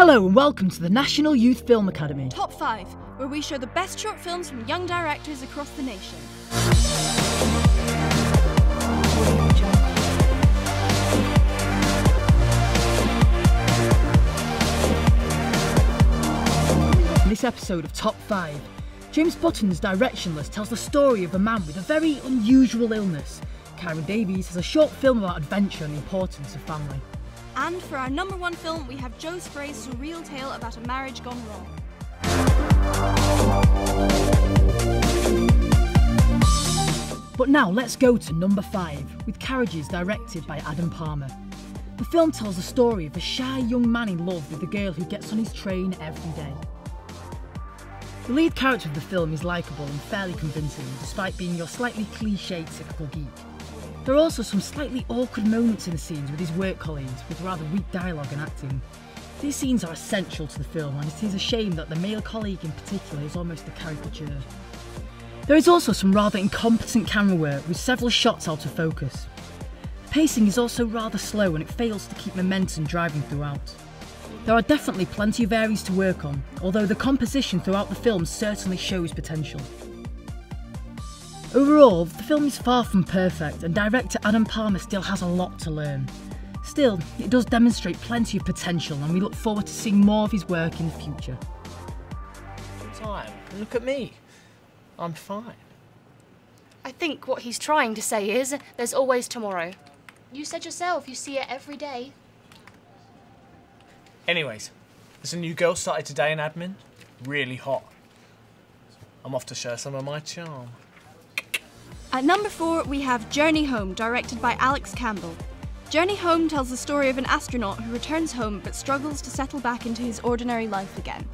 Hello and welcome to the National Youth Film Academy. Top 5, where we show the best short films from young directors across the nation. In this episode of Top 5, James Button's Directionless tells the story of a man with a very unusual illness. Kyran Davies has a short film about adventure and the importance of family. And for our number 1 film, we have Joe Spray's surreal tale about a marriage gone wrong. But now let's go to number 5, with Carriages, directed by Adam Palmer. The film tells the story of a shy young man in love with a girl who gets on his train every day. The lead character of the film is likeable and fairly convincing, despite being your slightly cliched typical geek. There are also some slightly awkward moments in the scenes with his work colleagues, with rather weak dialogue and acting. These scenes are essential to the film, and it is a shame that the male colleague in particular is almost a caricature. There is also some rather incompetent camera work, with several shots out of focus. The pacing is also rather slow and it fails to keep momentum driving throughout. There are definitely plenty of areas to work on, although the composition throughout the film certainly shows potential. Overall, the film is far from perfect and director Adam Palmer still has a lot to learn. Still, it does demonstrate plenty of potential and we look forward to seeing more of his work in the future. Time. Look at me. I'm fine. I think what he's trying to say is, there's always tomorrow. You said yourself you see it every day. Anyways, there's a new girl started today in admin. Really hot. I'm off to show some of my charm. At number 4, we have Journey Home, directed by Alex Campbell. Journey Home tells the story of an astronaut who returns home but struggles to settle back into his ordinary life again.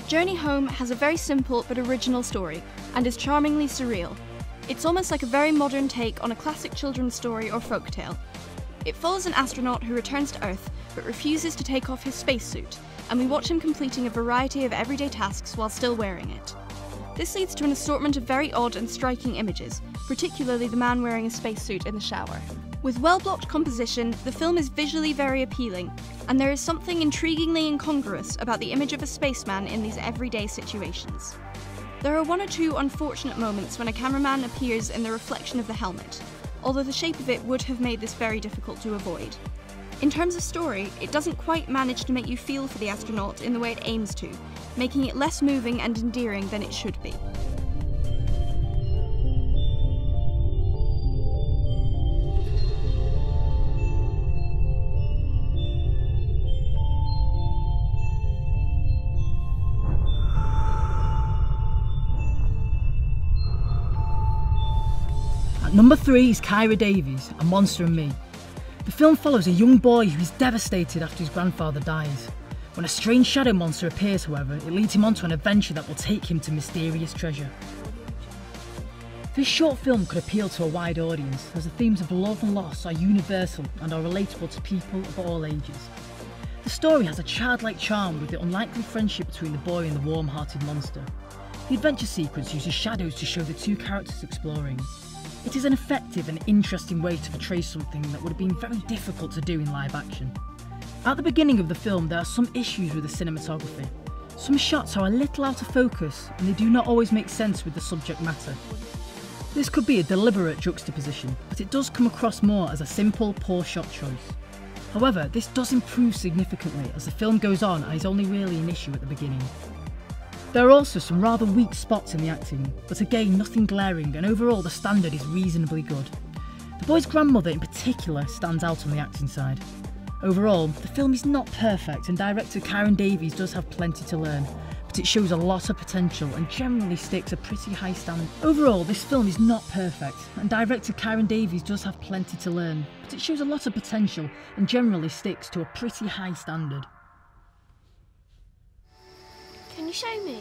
Journey Home has a very simple but original story and is charmingly surreal. It's almost like a very modern take on a classic children's story or folktale. It follows an astronaut who returns to Earth but refuses to take off his spacesuit, and we watch him completing a variety of everyday tasks while still wearing it. This leads to an assortment of very odd and striking images, particularly the man wearing a spacesuit in the shower. With well-blocked composition, the film is visually very appealing, and there is something intriguingly incongruous about the image of a spaceman in these everyday situations. There are 1 or 2 unfortunate moments when a cameraman appears in the reflection of the helmet, although the shape of it would have made this very difficult to avoid. In terms of story, it doesn't quite manage to make you feel for the astronaut in the way it aims to, making it less moving and endearing than it should be. At number 3 is Kyran Davies, A Monster and Me. The film follows a young boy who is devastated after his grandfather dies. When a strange shadow monster appears, however, it leads him onto an adventure that will take him to mysterious treasure. This short film could appeal to a wide audience, as the themes of love and loss are universal and are relatable to people of all ages. The story has a childlike charm with the unlikely friendship between the boy and the warm-hearted monster. The adventure sequence uses shadows to show the 2 characters exploring. It is an effective and interesting way to portray something that would have been very difficult to do in live action. At the beginning of the film, there are some issues with the cinematography. Some shots are a little out of focus and they do not always make sense with the subject matter. This could be a deliberate juxtaposition, but it does come across more as a simple, poor shot choice. However, this does improve significantly as the film goes on and is only really an issue at the beginning. There are also some rather weak spots in the acting, but again nothing glaring, and overall the standard is reasonably good. The boy's grandmother in particular stands out on the acting side. Overall, the film is not perfect and director Kyran Davies does have plenty to learn, but it shows a lot of potential and generally sticks a pretty high standard. Overall, this film is not perfect and director Kyran Davies does have plenty to learn, but it shows a lot of potential and generally sticks to a pretty high standard. Can you show me?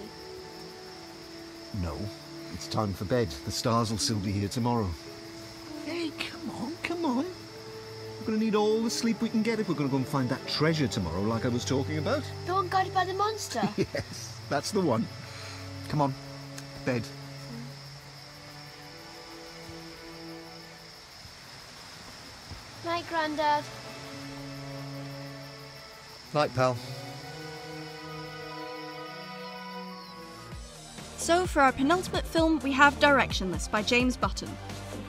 No, it's time for bed. The stars will still be here tomorrow. Hey, come on. We're going to need all the sleep we can get if we're going to go and find that treasure tomorrow like I was talking about. The one guarded by the monster? Yes, that's the one. Come on, bed. Night, Grandad. Night, pal. So for our penultimate film, we have Directionless by James Button.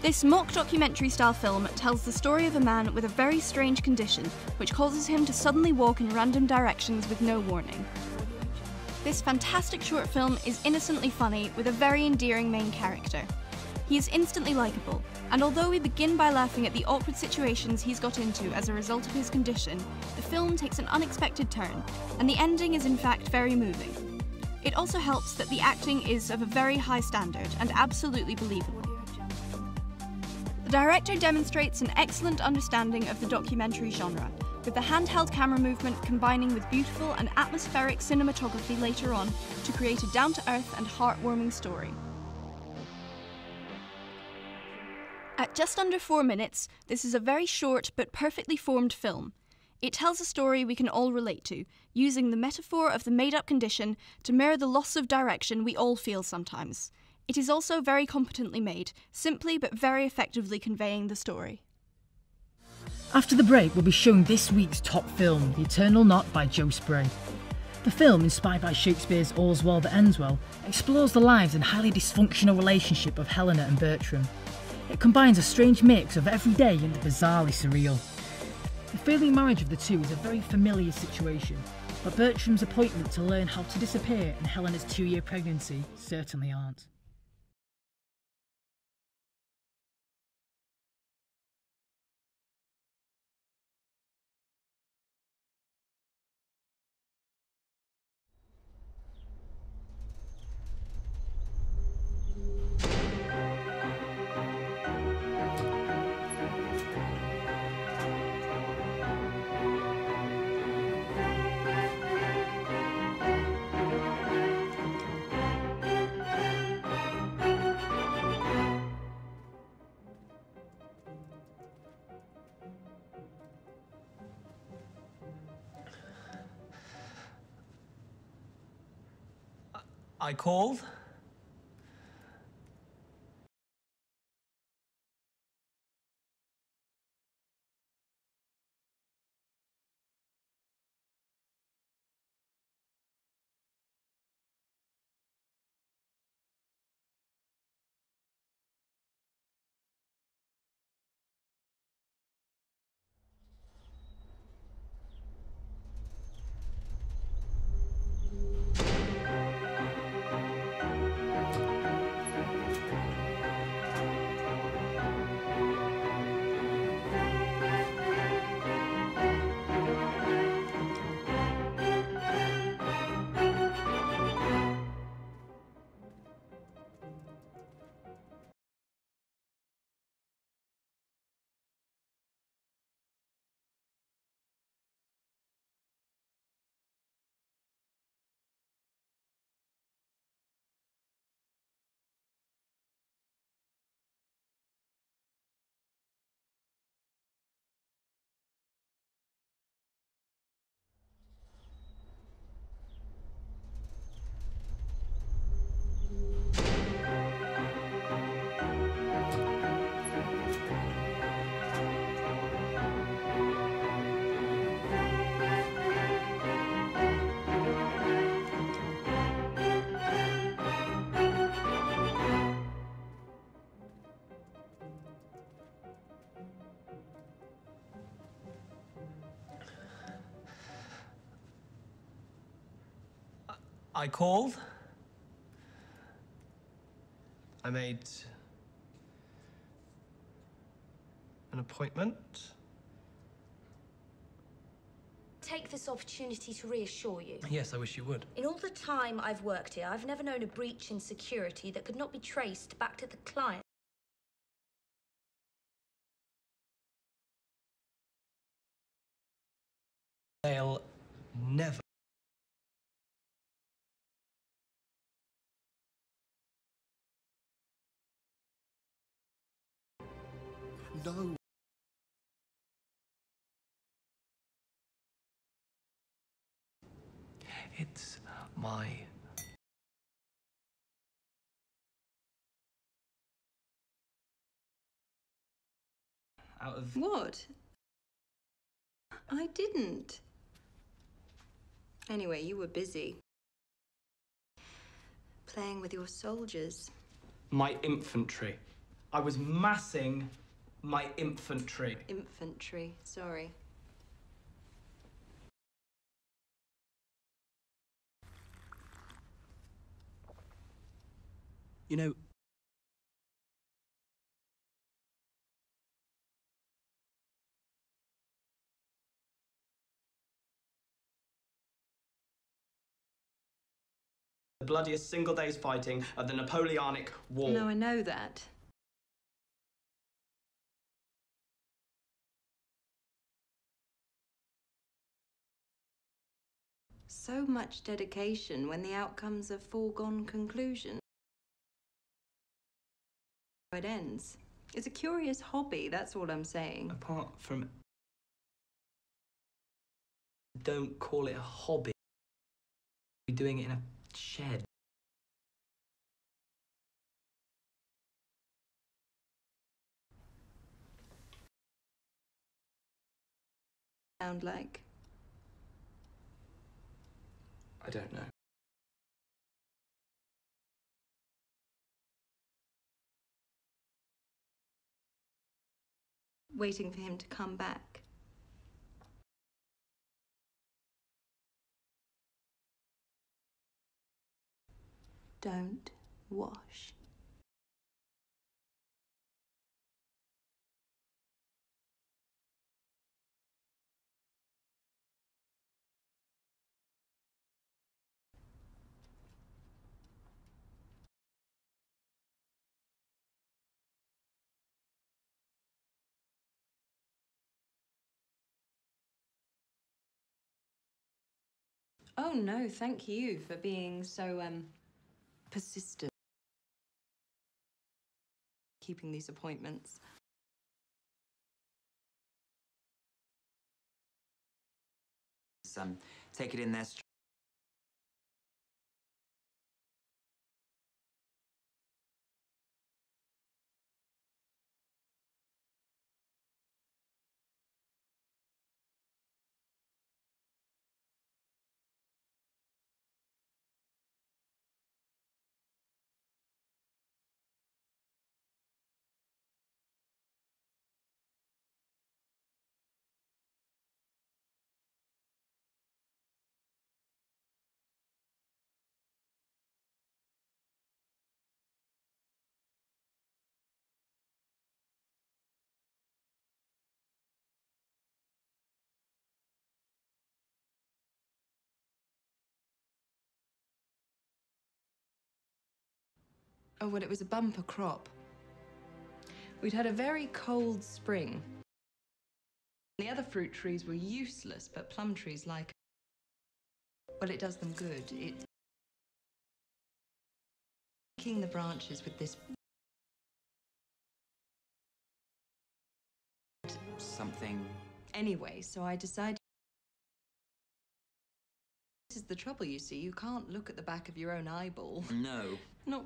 This mock documentary style film tells the story of a man with a very strange condition which causes him to suddenly walk in random directions with no warning. This fantastic short film is innocently funny with a very endearing main character. He is instantly likeable, and although we begin by laughing at the awkward situations he's got into as a result of his condition, the film takes an unexpected turn, and the ending is in fact very moving. It also helps that the acting is of a very high standard and absolutely believable. The director demonstrates an excellent understanding of the documentary genre, with the handheld camera movement combining with beautiful and atmospheric cinematography later on to create a down-to-earth and heartwarming story. At just under 4 minutes, this is a very short but perfectly formed film. It tells a story we can all relate to, using the metaphor of the made-up condition to mirror the loss of direction we all feel sometimes. It is also very competently made, simply but very effectively conveying the story. After the break, we'll be showing this week's top film, The Eternal Knot by Joe Spray. The film, inspired by Shakespeare's All's Well That Ends Well, explores the lives and highly dysfunctional relationship of Helena and Bertram. It combines a strange mix of everyday and bizarrely surreal. The failing marriage of the two is a very familiar situation, but Bertram's appointment to learn how to disappear and Helena's 2-year pregnancy certainly aren't. I called. I called. I made an appointment. Take this opportunity to reassure you. Yes, I wish you would. In all the time I've worked here, I've never known a breach in security that could not be traced back to the client. They'll never. No. It's my... Out of... What? I didn't. Anyway, you were busy. Playing with your soldiers. My infantry. I was massing my infantry. Infantry, sorry. You know, the bloodiest single day's fighting of the Napoleonic War. No, I know that. So much dedication when the outcome's a foregone conclusion. It ends. It's a curious hobby, that's all I'm saying. Apart from... Don't call it a hobby. You're doing it in a shed. Sound like? I don't know. Waiting for him to come back. Don't wash. Oh no, thank you for being so, persistent. Keeping these appointments. Take it in there. Oh, well, it was a bumper crop. We'd had a very cold spring. The other fruit trees were useless, but plum trees like... Well, it does them good. It... Making the branches with this... Something... Anyway, so I decided... This is the trouble, you see. You can't look at the back of your own eyeball. No. Not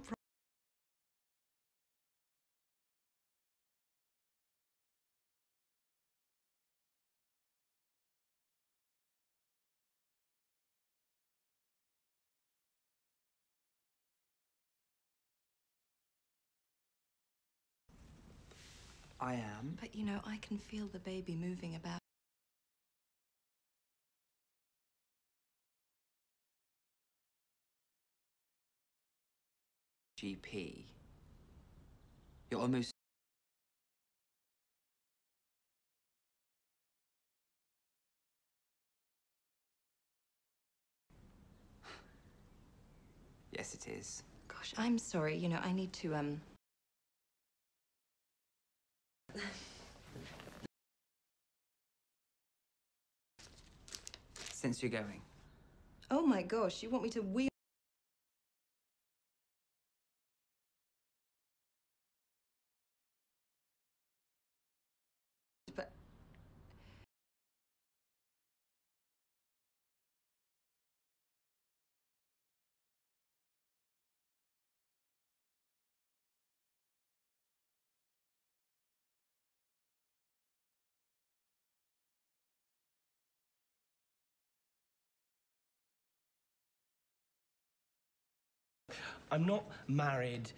I am. But, you know, I can feel the baby moving about. GP. You're almost... Yes, it is. Gosh, I'm sorry. You know, I need to, Since you're going. Oh my gosh, you want me to wheel... But... I'm not married.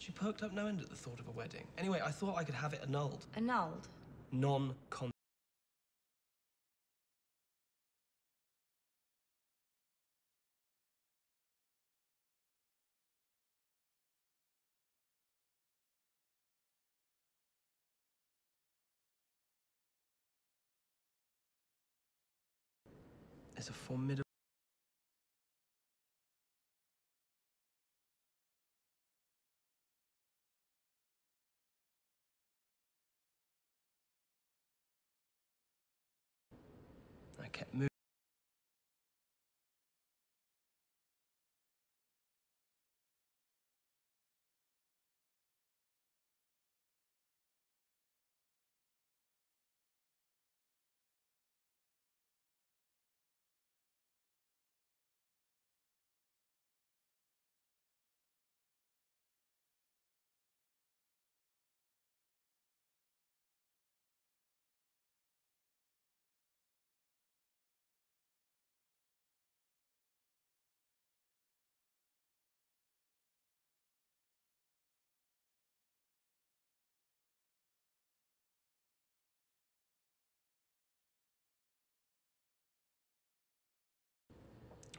She perked up no end at the thought of a wedding. Anyway, I thought I could have it annulled. Annulled? Non-con. It's a formidable... I kept moving.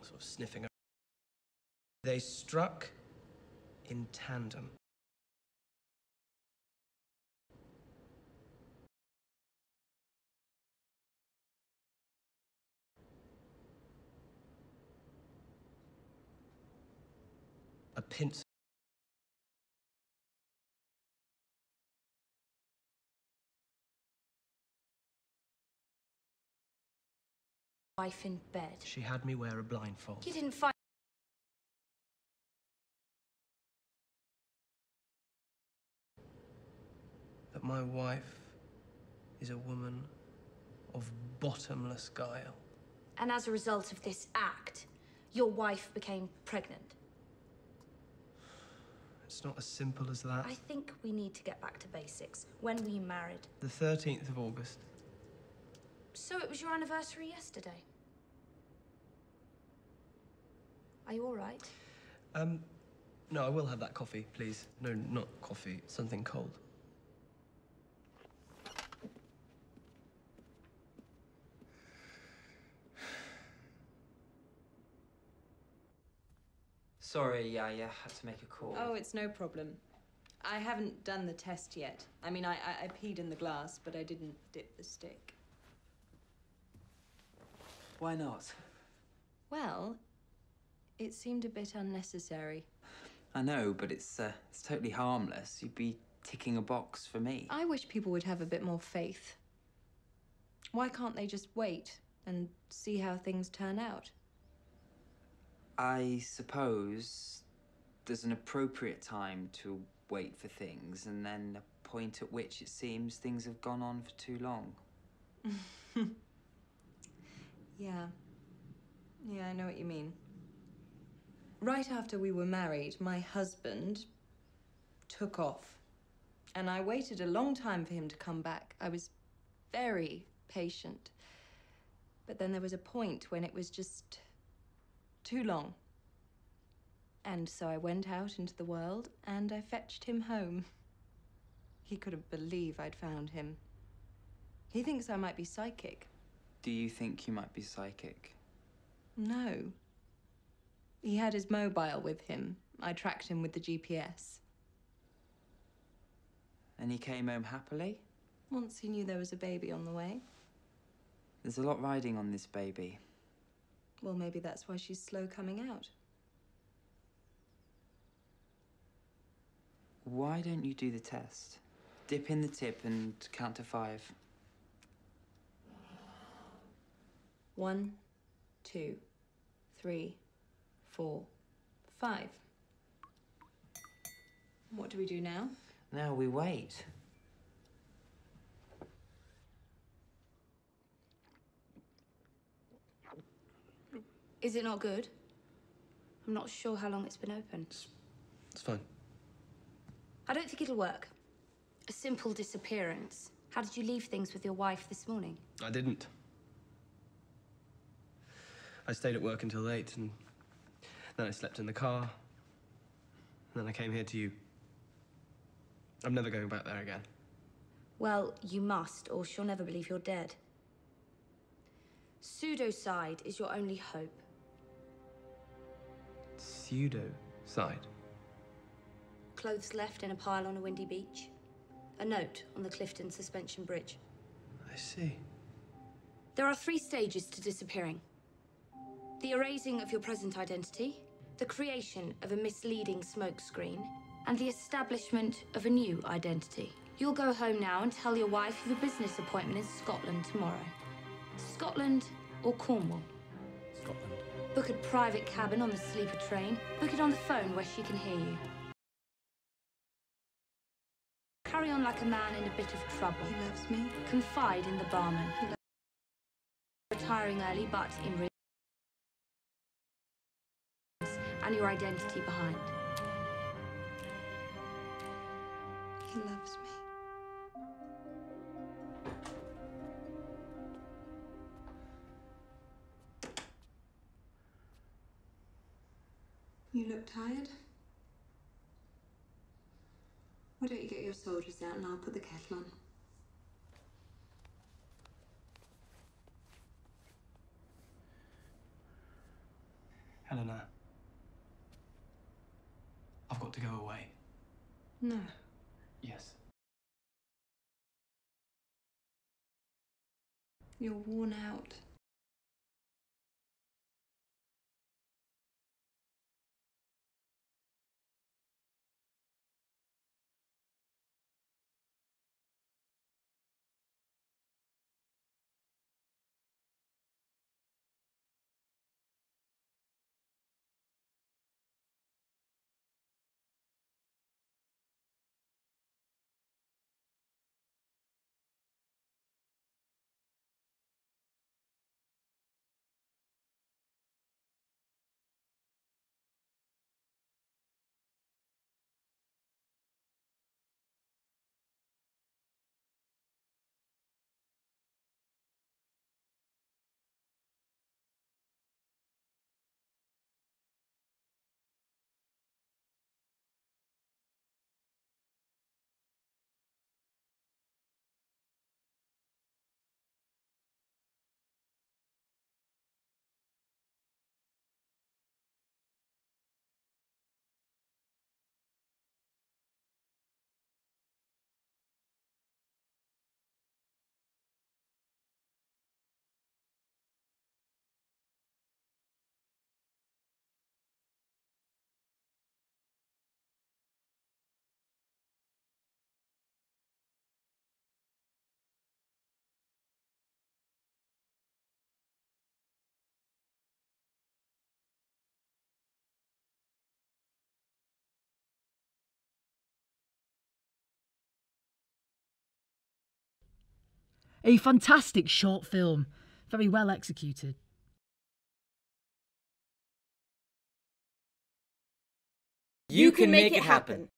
Sort of sniffing. They struck in tandem. A pincer. Wife in bed. She had me wear a blindfold. You didn't find... That my wife is a woman of bottomless guile. And as a result of this act, your wife became pregnant. It's not as simple as that. I think we need to get back to basics. When were you married? The 13th of August. So it was your anniversary yesterday. Are you all right? No, I will have that coffee, please. No, not coffee. Something cold. Sorry, I had to make a call. Oh, it's no problem. I haven't done the test yet. I mean, I peed in the glass, but I didn't dip the stick. Why not? Well, it seemed a bit unnecessary. I know, but it's totally harmless. You'd be ticking a box for me. I wish people would have a bit more faith. Why can't they just wait and see how things turn out? I suppose there's an appropriate time to wait for things, and then a point at which it seems things have gone on for too long. Yeah. Yeah, I know what you mean. Right after we were married, my husband took off. And I waited a long time for him to come back. I was very patient. But then there was a point when it was just too long. And so I went out into the world and I fetched him home. He couldn't believe I'd found him. He thinks I might be psychic. Do you think you might be psychic? No. He had his mobile with him. I tracked him with the GPS. And he came home happily? Once he knew there was a baby on the way. There's a lot riding on this baby. Well, maybe that's why she's slow coming out. Why don't you do the test? Dip in the tip and count to 5. 1, 2, 3, 4, 5. What do we do now? Now we wait. Is it not good? I'm not sure how long it's been open. It's fine. I don't think it'll work. A simple disappearance. How did you leave things with your wife this morning? I didn't. I stayed at work until late, and then I slept in the car. And then I came here to you. I'm never going back there again. Well, you must, or she'll never believe you're dead. Pseudocide is your only hope. Pseudocide? Clothes left in a pile on a windy beach. A note on the Clifton Suspension Bridge. I see. There are 3 stages to disappearing. The erasing of your present identity, the creation of a misleading smokescreen, and the establishment of a new identity. You'll go home now and tell your wife you've a business appointment in Scotland tomorrow. Scotland or Cornwall? Scotland. Book a private cabin on the sleeper train. Book it on the phone where she can hear you. Carry on like a man in a bit of trouble. He loves me. Confide in the barman. Retiring early, but in real and your identity behind. He loves me. You look tired. Why don't you get your soldiers out and I'll put the kettle on? Helena, I've got to go away. No. Yes. You're worn out. A fantastic short film, very well executed. You can make it happen.